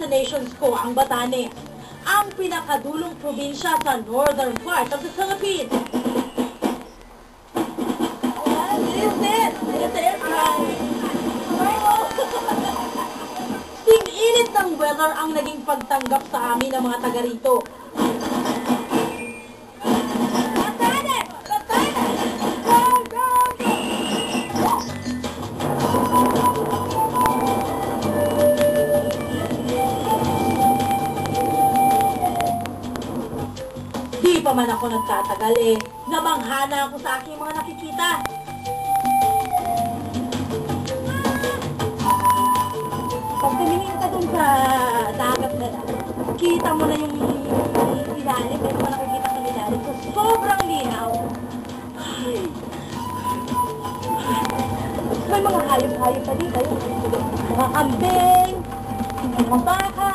destinations ko ang Batanes, ang pinakadulong probinsya sa northern part of the Philippines. Ting-init ng weather ang naging pagtanggap sa amin ng mga taga rito. Di pa man ako nagtatagal namanghana ako sa aking mga nakikita. Pag tumingin ka dun sa dagat na kita mo na yung ilalim, pero mo nakikita sa ilalim. So, sobrang linaw. May mga hayop-hayop pa dito. Mga kambing, mga baka.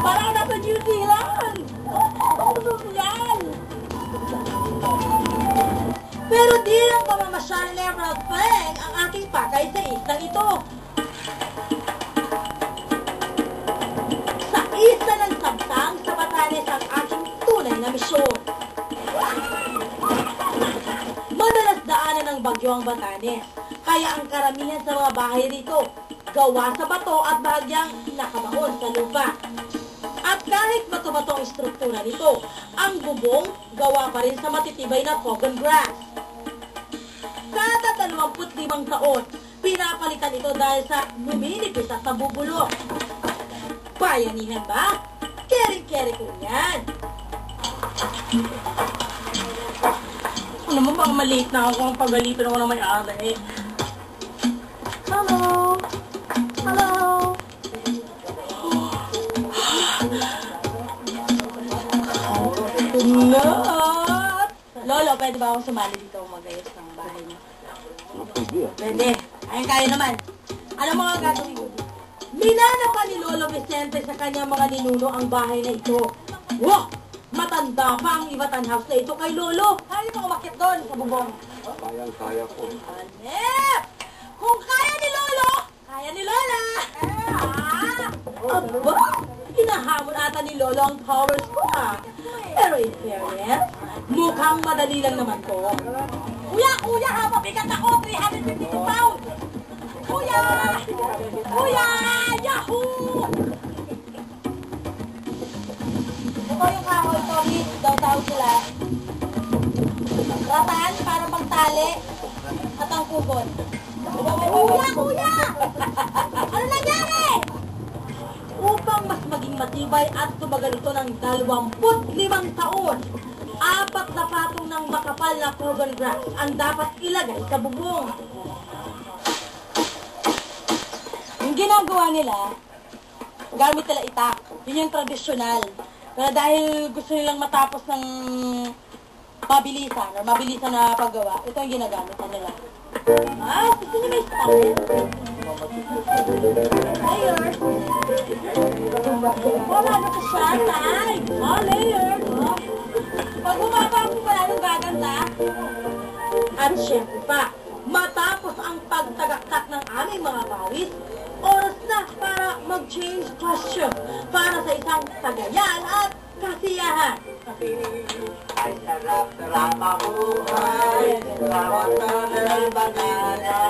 Parang nasa New Zealand! Ano yan? Pero di lang pamamasyal ni Emerald Fang ang aking pakay sa islang ito. Sa isla ng Sabtang sa Batanes ang aking tunay na misyon. Madalas daanan ng bagyo ang Batanes, kaya ang karamihan sa mga bahay rito gawa sa bato at bahagyang nakabahon sa lupa. At kahit bato-bato ang istruktura nito, ang bubong gawa pa rin sa matitibay na cogon grass. Kada 25 taon, pinapalitan ito dahil sa luminipis at nabubulok. Bayanihan ba? Kering-keri ko yan. Ano mo bang maliit na ako ang pagalitan ako ng may-ari? Hello? Hello? Not! Lolo, pwede ba akong sumali dito mag-ayos ng bahay niyo? Pwede. Ayun, kaya naman. Ano mga gagawin ko? Minana pa ni Lolo Vicente sa kanyang mga ninuno ang bahay na ito. Wow! Matanda pa ang Ivatan House na ito kay Lolo. Kaya mo umakit doon sa bubong. Kaya ko. Anep! Kung kaya ni Lolo, kaya ni Lola! Aba! Hinahamon ata ni Lolo ang powers ko Pero in fairness, mukhang madali lang naman to. Kuya, mabigat ako, 352 pounds! Kuya! Yahoo! Ito yung kahoy, Tommy, daw tawag sila. Rataan para pagtali at ang kugon. Kuya! Ano nangyari? Upang mas maging matibay at tumagal ito ng 25 taon, 4 na patong ng makapal na cogon grass ang dapat ilagay sa bubong. Yung ginagawa nila, gamit nila itak. Yun yung tradisyonal. Pero dahil gusto nilang matapos ng mabilisan na paggawa, ito yung ginagamit nila. Gusto niyo may style? Layer. Wala na ko siya, tay. Layer. Pag bumaba ako pala ng gaganda. At syempre pa, matapos ang pagtagaktak ng aming mga pawis, oras na para mag-change costume para sa isang tagayan at kasiyahan. Ay, sarap mabuhay. Bawat ng banana.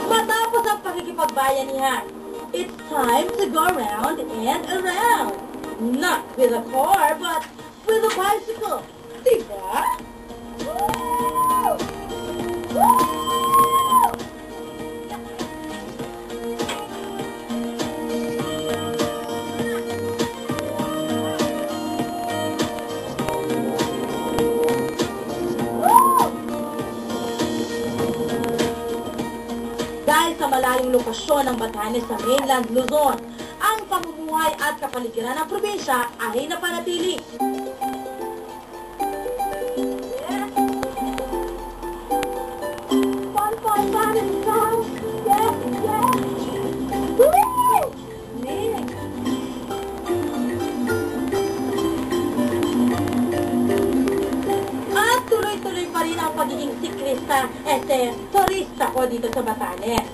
Matapos ang pakikipagbayanihan, it's time to go around and around. Not with a car, but with a bicycle. Diba? Woo! Woo! Dahil sa malayong lokasyon ng Batanes sa mainland Luzon, ang pamumuhay at kapaligiran ng probinsya ay napanatili. turista ko dito sa Batanes.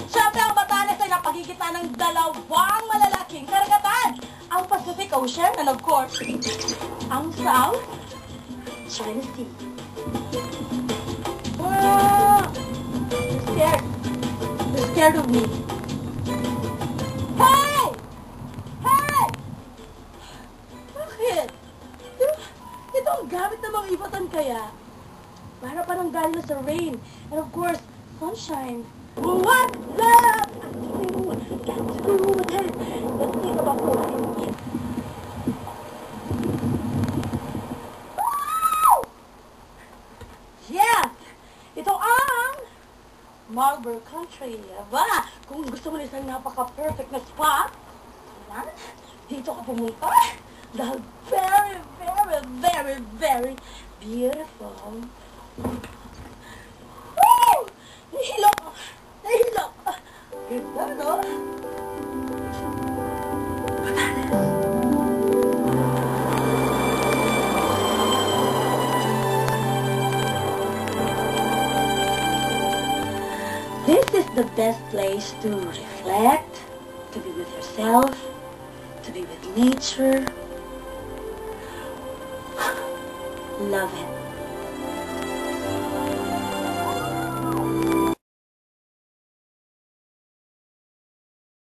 Siyempre, ang Batanes ay napagigitna ng dalawang malalaking karagatan. Ang Pacific Ocean and of course, ang South China Sea. Wow! You're scared. You're scared of me. Hey! Hey! Bakit? Ito ang gamit ng mga ibatan kaya. Para parang galing na sa rain. And of course, sunshine. What's up? Let's do it. Let's think about it. Yes! Ito ang Marlborough Country. Aba, kung gusto mo isang napaka-perfect na spot, yan, dito ka pumunta. Dahil very, very, very, very beautiful. Woo! Nahilo! Nahilo! Ganda, no? This is the best place to reflect, to be with yourself, to be with nature. Love it.